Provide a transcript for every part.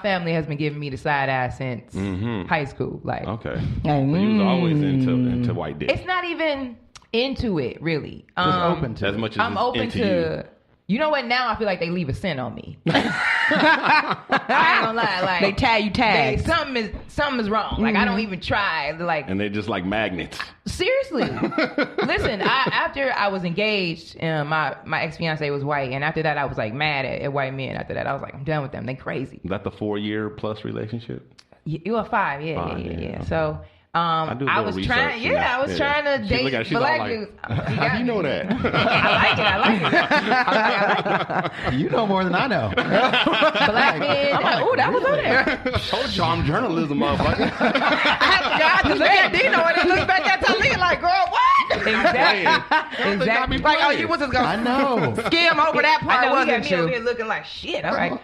family has been giving me the side eye since high school. Like, okay. So you was always into white dick. It's not even into it, really. Just open to as it. much as I'm open into to... You know what? Now I feel like they leave a scent on me. I ain't gonna lie. Like, they tag you tags. Something is wrong. Like, I don't even try. Like, and they're just like magnets. Seriously. Listen, after I was engaged, my ex-fiance was white, and after that I was like mad at white men. After that I was like, I'm done with them. They crazy. Is that the 4-year plus relationship? You were 5, yeah. Okay. So I was trying to date black dudes. How do you know that? I like it. You know more than I know. Black men. I'm like, ooh, that was on there. Told you I'm journalism, motherfucker. I have to look at Dino and he looks back at Taliah like, girl, what? Exactly. Like, oh, you was just going I know. skim over that part, wasn't you? you? Looking like shit. All right.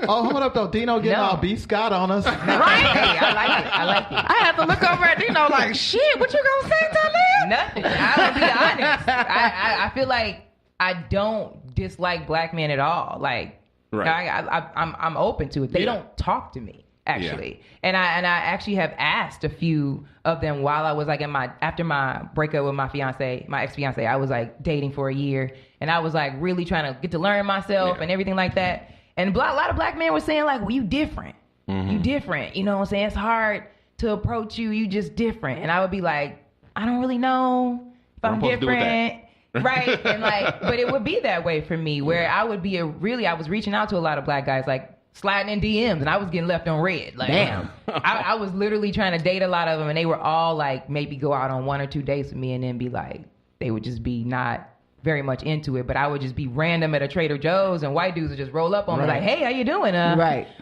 Oh, hold up though. Dino getting all B. Scott on us. Right. Hey, I like it. I had to look over at Dino like, shit, what you gonna say, Taliah? Nothing. I'm gonna be honest. I feel like I don't dislike black men at all. Like, I'm open to it. They don't talk to me, actually. And I actually have asked a few of them while I was like after my breakup with my ex-fiance, I was like dating for a year, and I was like really trying to get to learn myself and everything like that. And a lot of black men were saying like, well, you different. You different. You know what I'm saying? It's hard to approach you. You just different. And I would be like, I don't really know if I'm different. Right. And like, but it would be that way for me where I would be I was reaching out to a lot of black guys, like sliding in DMs, and I was getting left on red. Like, damn. I was literally trying to date a lot of them, and they were all like, maybe go out on 1 or 2 dates with me and then be like, they would just be not very much into it, but I would just be random at a Trader Joe's and white dudes would just roll up on me like, hey, how you doing?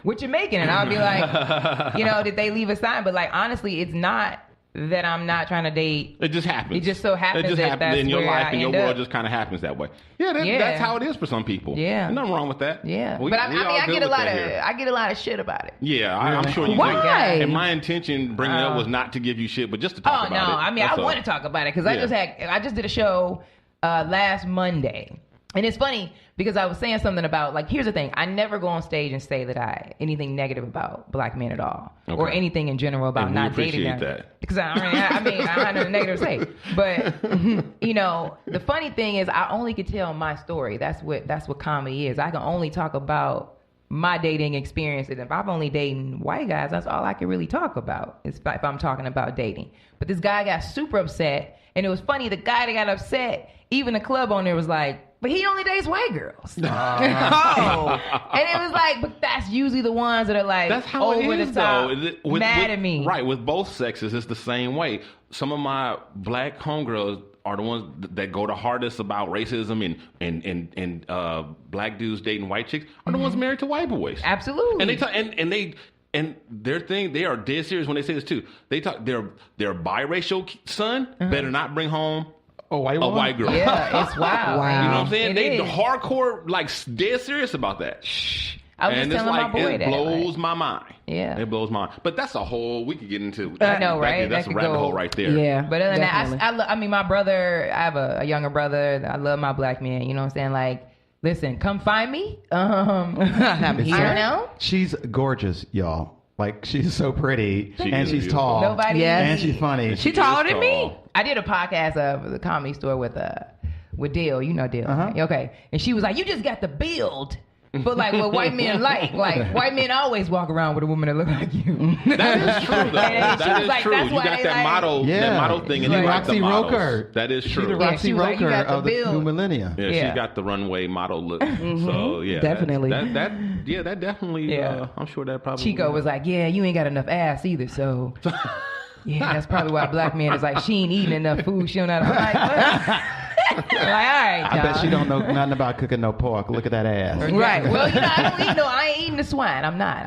What you making? And I would be like, did they leave a sign? But like, honestly, it's not that I'm not trying to date. It just happens. It just so happens it just that happens that's in your where life I and your end world up. just kind of happens that way. That's how it is for some people. Yeah. There's nothing wrong with that. Yeah. But I get a lot of shit about it. Yeah, I'm sure you do. Why? And my intention bringing it up was not to give you shit, but just to talk about it. Oh, no. I mean, I want to talk about it because I just did a show last Monday. And it's funny because I was saying something about, like, here's the thing. I never go on stage and say that anything negative about black men at all. Okay. Or anything in general about not dating them. That. Because I have nothing negative to say. But, the funny thing is I only could tell my story. That's what comedy is. I can only talk about my dating experiences. If I'm only dating white guys, that's all I can really talk about if I'm talking about dating. But this guy got super upset. And it was funny. The guy that got upset, even the club owner was like, but he only dates white girls. And it was like, but that's usually the ones that are like, that's how over it is, the top, though. mad at me. Right, with both sexes, it's the same way. Some of my black homegirls are the ones that go the hardest about racism and black dudes dating white chicks are the ones married to white boys. Absolutely. And they talk, and their thing, they are dead serious when they say this too. They talk their biracial son better not bring home a white girl. Yeah, it's wild. Wow. You know what I'm saying? They hardcore, like, dead serious about that. I was just telling my boy that. It blows my mind. Yeah. It blows my mind. But that's a whole, we could get into. I know, right? That's a rabbit hole right there. Yeah. But other than that, my brother, I have a younger brother. I love my black man. You know what I'm saying? Like, listen, come find me. I'm here. I don't know. She's gorgeous, y'all. Like, she's so pretty, and she's tall. And she's funny. She taller than me. I did a podcast of the Comedy Store with Dale. You know Dale. Okay. And she was like, you just got the build for like what white men like. Like, white men always walk around with a woman that look like you. That is true, though. That is true. You got that model thing, and you like the models. Roker. That is true. She's the Roxy Roker of the new millennia. Yeah, she got the runway model look. So, yeah. Definitely. That definitely, I'm sure that probably. Chico was like, yeah, you ain't got enough ass either, so. Yeah, that's probably why black man is like, she ain't eating enough food. She don't know. I'm like, what? Like, all right, I bet she don't know nothing about cooking no pork. Look at that ass. Right. Well, I ain't eating the swine. I'm not,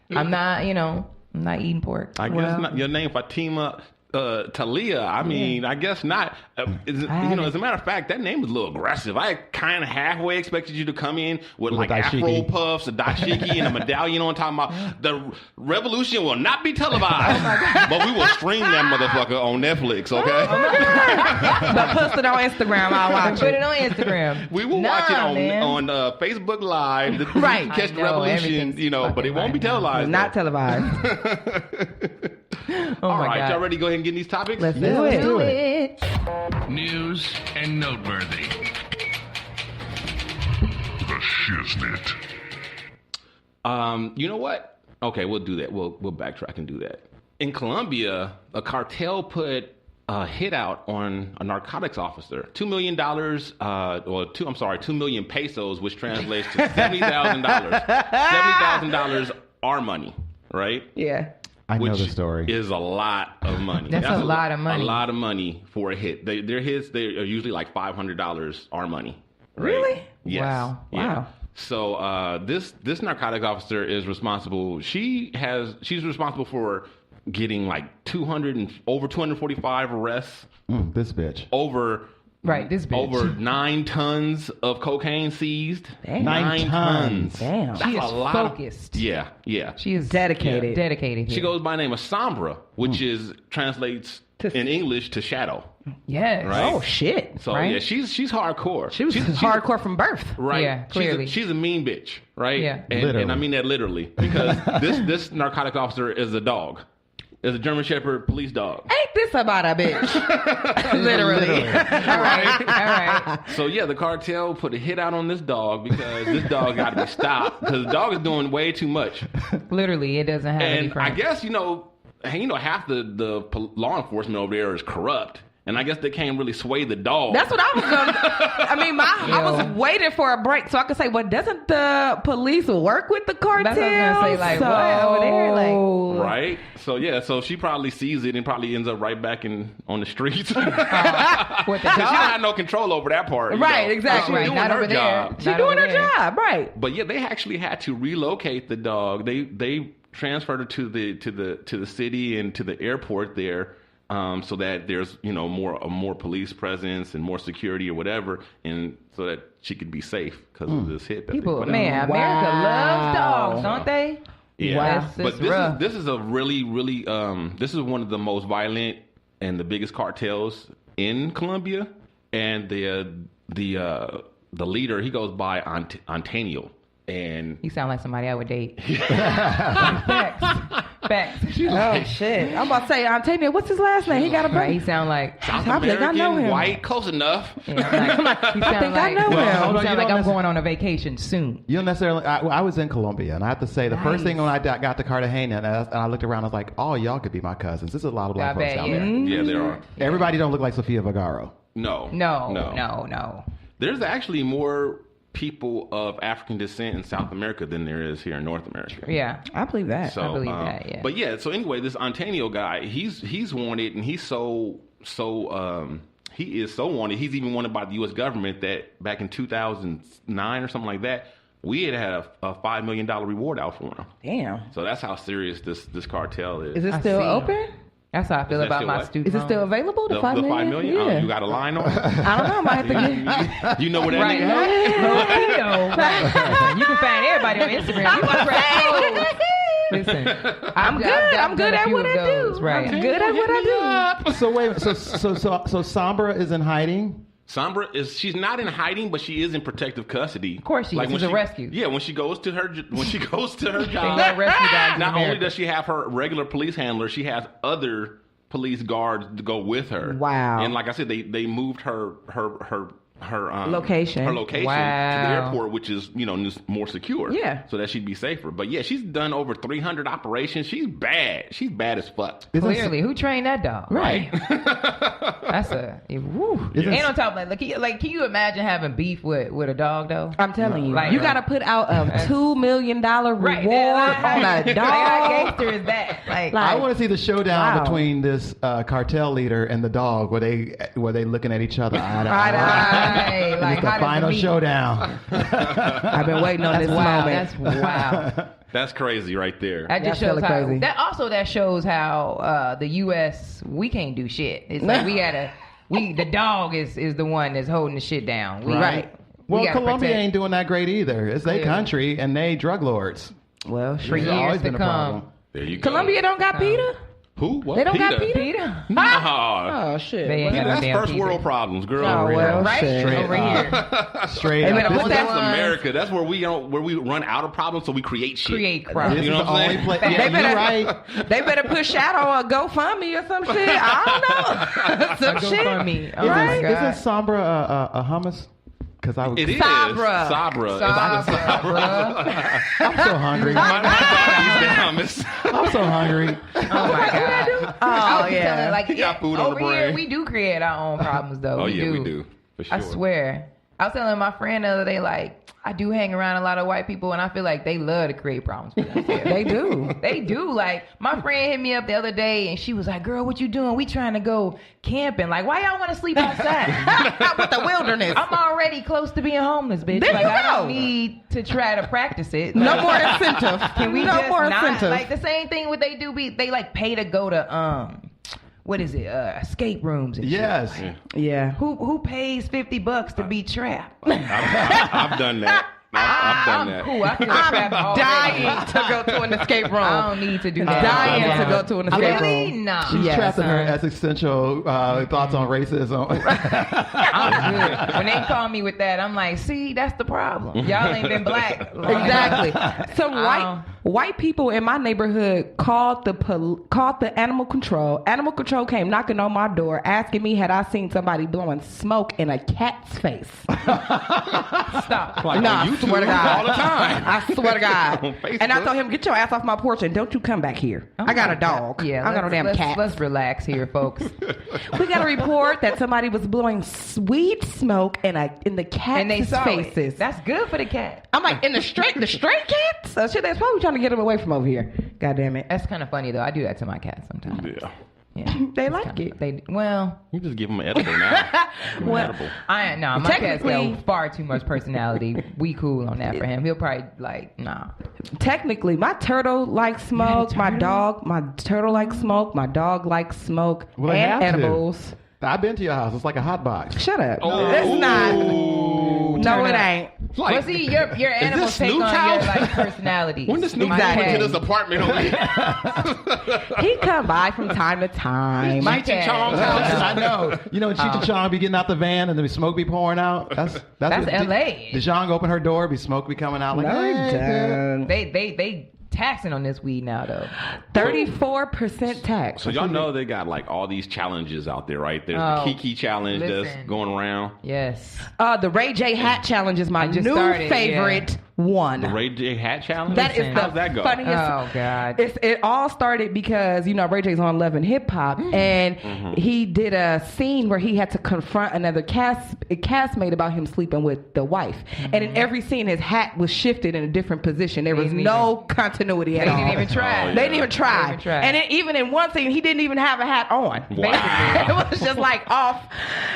I'm not eating pork. I guess not. Your name, Fatimah Taliah, I mean, I guess not. As a matter of fact, that name was a little aggressive. I kind of halfway expected you to come in with like afro puffs, a dashiki, and a medallion on top of the revolution will not be televised, but we will stream that motherfucker on Netflix, okay? But post it on Instagram, I'll watch it. Put it on Instagram. We will watch it on Facebook Live. Right. Catch the revolution, but it won't be televised. Not televised. All right, y'all ready to go ahead and get in these topics? Let's do it. News and noteworthy. The Shiznit. You know what? Okay, we'll do that. We'll backtrack and do that. In Colombia, a cartel put a hit out on a narcotics officer. $2 million, 2 million pesos, which translates to $70,000. $70,000 our money, right? Yeah. I know the story. Is a lot of money. That's a lot of money. A lot of money for a hit. They're usually like $500 our money. Right? Really? Yes. Wow. Yeah. Wow. So this narcotic officer is responsible. She's responsible for getting like over 245 arrests. This bitch. This bitch. Over 9 tons of cocaine seized. Damn. 9 tons. Damn. That's She is a lot. focused. Yeah. She is dedicated. Dedicated. She here. goes by the name of Sombra, which translates in English to shadow. Yes. Right? Oh, shit. So Right? yeah, she's hardcore. She was hardcore from birth. Right. Yeah, clearly. She's a mean bitch, right? Yeah. And I mean that literally, because this narcotic officer is a dog. Is a German Shepherd police dog. Ain't this about a bitch? Literally. All right. So yeah, the cartel put a hit out on this dog because this dog got to be stopped because the dog is doing way too much. Literally, it doesn't have any And friends. I guess half the law enforcement over there is corrupt. And I guess they can't really sway the dog. That's what I was going to... I mean, I was waiting for a break so I could say, well, doesn't the police work with the cartel? That's what I was going to say, like, what over there? Like, right? So, yeah, so she probably sees it and probably ends up right back on the streets. with the Because she don't dog? have no control over that part. Right, exactly. She's doing Not her over there. job. She's Not doing over her there. job, right. But yeah, they actually had to relocate the dog. They transferred her to the city and to the airport there. So that there's more police presence and more security or whatever, and so that she could be safe because of this hit. That People, they put out. man, America loves dogs, don't they? Yeah, Wow. but this is a really this is one of the most violent and the biggest cartels in Colombia, and the leader, he goes by Antonio. And You sound like somebody I would date. Facts. Oh, shit. I'm about to say, Antonio, what's his last name? He got a Right, break. he sound like... South I think I know American, him. white, close enough. Yeah, I'm like, he I sound think I like, know him. Well, hold on, He sound you like don't I'm going on a vacation soon. You don't necessarily. I was in Colombia, and I have to say, the first thing when I got to Cartagena, and I looked around, I was like, "Oh, y'all could be my cousins." There's a lot of black I folks bet, out yeah. there. Yeah, there are. Everybody don't look like Sofia Vergara. No. There's actually more people of African descent in South America than there is here in North America. Yeah. I believe that. So, I believe that, yeah. But yeah, so anyway, this Antonio guy, he's wanted, and he's he is so wanted. He's even wanted by the U.S. government that back in 2009 or something like that, we had a $5 million reward out for him. Damn. So that's how serious this cartel is. Is it I still see. open? That's how I feel that about still my what? student Is it still loan. available? The the $5 million? $5 million? Yeah. You got a line on it? I don't know. I might have to get... You know where that Right. nigga is? Right. You can find everybody on Instagram. You want to Listen, I'm good. I'm good at what I do. Right. I'm good at what I do. So wait, so Sombra is in hiding. Sombra she's not in hiding, but she is in protective custody. Of course she is. She's a rescue. Yeah, when she goes to her job. They got rescue dogs in Not only America. does she have her regular police handler, she has other police guards to go with her. Wow. And like I said, they moved her Location. her location to the Wow. airport, which is just more secure. Yeah. So that she'd be safer. But yeah, she's done over 300 operations. She's bad. She's bad as fuck. Clearly, who trained that dog? Right. That's woo. Isn't- And on top of that, can you imagine having beef with a dog though? I'm telling you. Like- You got to put out a $2 million reward on a dog. Like, how gangster is that? Like I want to see the showdown Wow. between this cartel leader and the dog, where they looking at each other eye to Eye to eye. Right, And like it's the how does it final meet? showdown. I've been waiting on That's this wild. moment. That's wild. That's crazy right there. That just That's shows hella how. crazy. That shows how the U.S. we can't do shit. It's like the dog is the one that's holding the shit down. Right. Well, gotta Colombia protect- ain't doing that great either. It's their country and they drug lords. Well, for It's years always to been a come. problem. There you go. Colombia don't got PETA? Who? What? They don't got PETA? Peter. No. Oh, shit. They ain't got no That's damn first Peter. world problems, girl. Oh, well, Right shit. over here. Straight Hey, up. man, This what's is that That's one? America. That's where we run out of problems, so we create shit. Create This crime. is You know the what I'm only saying? place. They Yeah, better- you're right. They better put Shadow on GoFundMe or some shit. I don't know. Some Go shit. for me. Oh my Isn't God. Sombra a hummus? Because I was. It is. Sabra. Sabra. Sabra. I'm so hungry. My doggy's down, miss. I'm so hungry. Oh my God. Oh, I'm yeah. telling, like, You got food on over the here, brain. we do create our own problems, though. Oh, yeah, we do. For sure. I swear. I was telling my friend the other day, like, I do hang around a lot of white people, and I feel like they love to create problems for themselves. They do. They do. Like, my friend hit me up the other day, and she was like, girl, what you doing? We trying to go camping. Like, why y'all want to sleep outside? With the wilderness. I'm already close to being homeless, bitch. There Like, you I don't go. need to try to practice it. No Like, more incentive. can we no just more not? incentive. Like, the same thing what they do, they like pay to go to, what is it? Escape rooms and shit. Yes. yeah. Who pays $50 to be trapped? I've done that. I've done that. Cool. I feel trapped I'm already. dying to go to an escape room. I don't need to do that. dying Yeah. to go to an escape Really? room. Nah. She's Yes, trapped in her son. existential thoughts on racism. I'm good. When they call me with that, I'm like, see, that's the problem. Y'all ain't been black. long enough. Exactly. Some white people in my neighborhood called the animal control. Animal control came knocking on my door, asking me had I seen somebody blowing smoke in a cat's face. Stop. Like Nah, on I YouTube swear to God. all the time. I swear to God. On Facebook. And I told him, get your ass off my porch and don't you come back here. I got a dog. Yeah, I got a damn cat. Let's relax here, folks. We got a report that somebody was blowing weed smoke in the cat's And they saw faces. it. That's good for the cat. I'm like, in the stray cats? So shit, that's probably trying to get them away from over here. God damn it. That's kind of funny though. I do that to my cat sometimes. Yeah. Yeah. They like it. Well, You just give them an edible now. Give 'em an edible. my cat's Technically- got far too much personality. We cool on that for him. He'll probably like, nah. Technically, my turtle likes smoke. My turtle likes smoke. My dog likes smoke Well, they and have to. edibles. I've been to your house. It's like a hot box. Shut up. Oh. It's not. No, Turn it up. ain't. Like, Well, see, your animals take Snoop on House? your like personality. when does Snoop My come cat- into this apartment over here? He come by from time to time. My Cheech and cat. Chong's house. I know. You know, when Cheech and Chong be getting out the van and the smoke be pouring out. That's That's what, LA. Did Chong open her door? Be smoke be coming out like No, he hey, don't. They taxing on this weed now though. 34% tax. So y'all know they got like all these challenges out there, right? There's Oh, the Kiki challenge that's listen. going around. Yes. The Ray J hat challenge is my just new started, favorite one. The Ray J hat challenge. That is Listen. the How's that go? funniest. Oh God. It all started because, you know, Ray J's on Love and Hip Hop, and he did a scene where he had to confront another castmate about him sleeping with the wife. And in every scene, his hat was shifted in a different position. There was didn't no continuity at They all. didn't even try. Oh, yeah. They didn't even try. They didn't even try. And even in one scene, he didn't even have a hat on. Wow. It was just like off.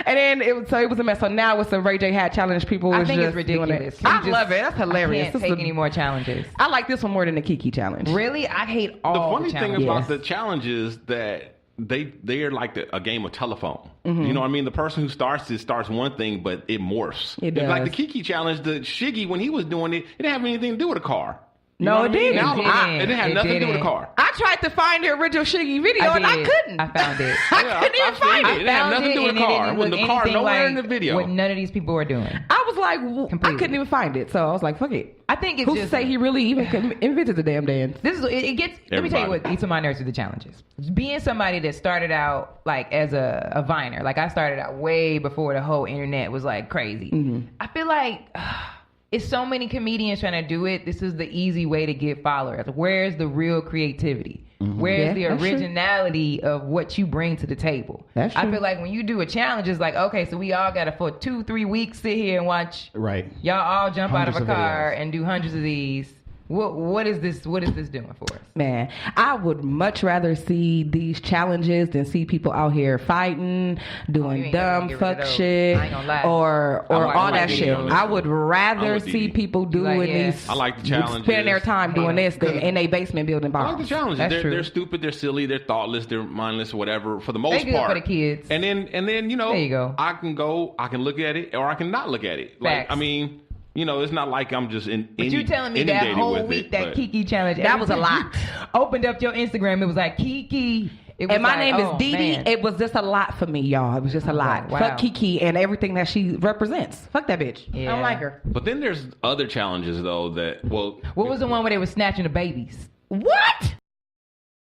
And then it was a mess. So now it's a Ray J hat challenge. People I was think just it's doing ridiculous. it. Can I you just- love it. That's hilarious. I can't This take is the- any more challenges. I like this one more than the Kiki challenge. Really? I hate The all funny thing challenges. about the challenge is that they are like a game of telephone. You know what I mean? The person who starts one thing, but it morphs. It It's like the does. Kiki challenge. The Shiggy, when he was doing it, it didn't have anything to do with a car. You No, know what it I mean? didn't. Now, It didn't. it didn't have It nothing to do with a didn't. car. I tried to find the original Shiggy video and I did. couldn't. I found it. I Yeah, couldn't even I've find seen it. it. It didn't have Found nothing to do with and a it car. didn't When look the car anything nowhere in like the video. What none of these people were doing. I was like, I Completely. couldn't even find it. So I was like, fuck it. I think it's Who just say he really even invented the damn dance? This is it gets. Let me tell you what each of my nerds do the challenges. Being somebody that started out like as a viner, like I started out way before the whole internet was like crazy. I feel like it's so many comedians trying to do it. This is the easy way to get followers. Where's the real creativity? Where's Yeah, the that's true. originality of what you bring to the table? That's I true. feel like when you do a challenge, it's like, okay, so we all got to for 2-3 weeks sit here and watch Right. y'all all jump out of a Hundreds of car videos. and do hundreds of these. What is this doing for us? Man, I would much rather see these challenges than see people out here fighting, doing dumb fuck shit, or all that shit. I would rather see people doing these. I like the challenges. Spending their time doing this than in a basement building bombs. I like the challenges. They're stupid, they're silly, they're thoughtless, they're mindless, whatever. For the most part, good for the kids. And then you know, there you go. I can look at it, or I can not look at it. Like, I mean. You know, it's not like I'm just But you telling me that whole week, that Kiki challenge, that was a lot. Opened up your Instagram, it was like Kiki. And my name is Dee Dee. It was just a lot for me, y'all. It was just a lot. Wow. Fuck Kiki and everything that she represents. Fuck that bitch. Yeah. I don't like her. But then there's other challenges, though, that, What was the one where they were snatching the babies? What?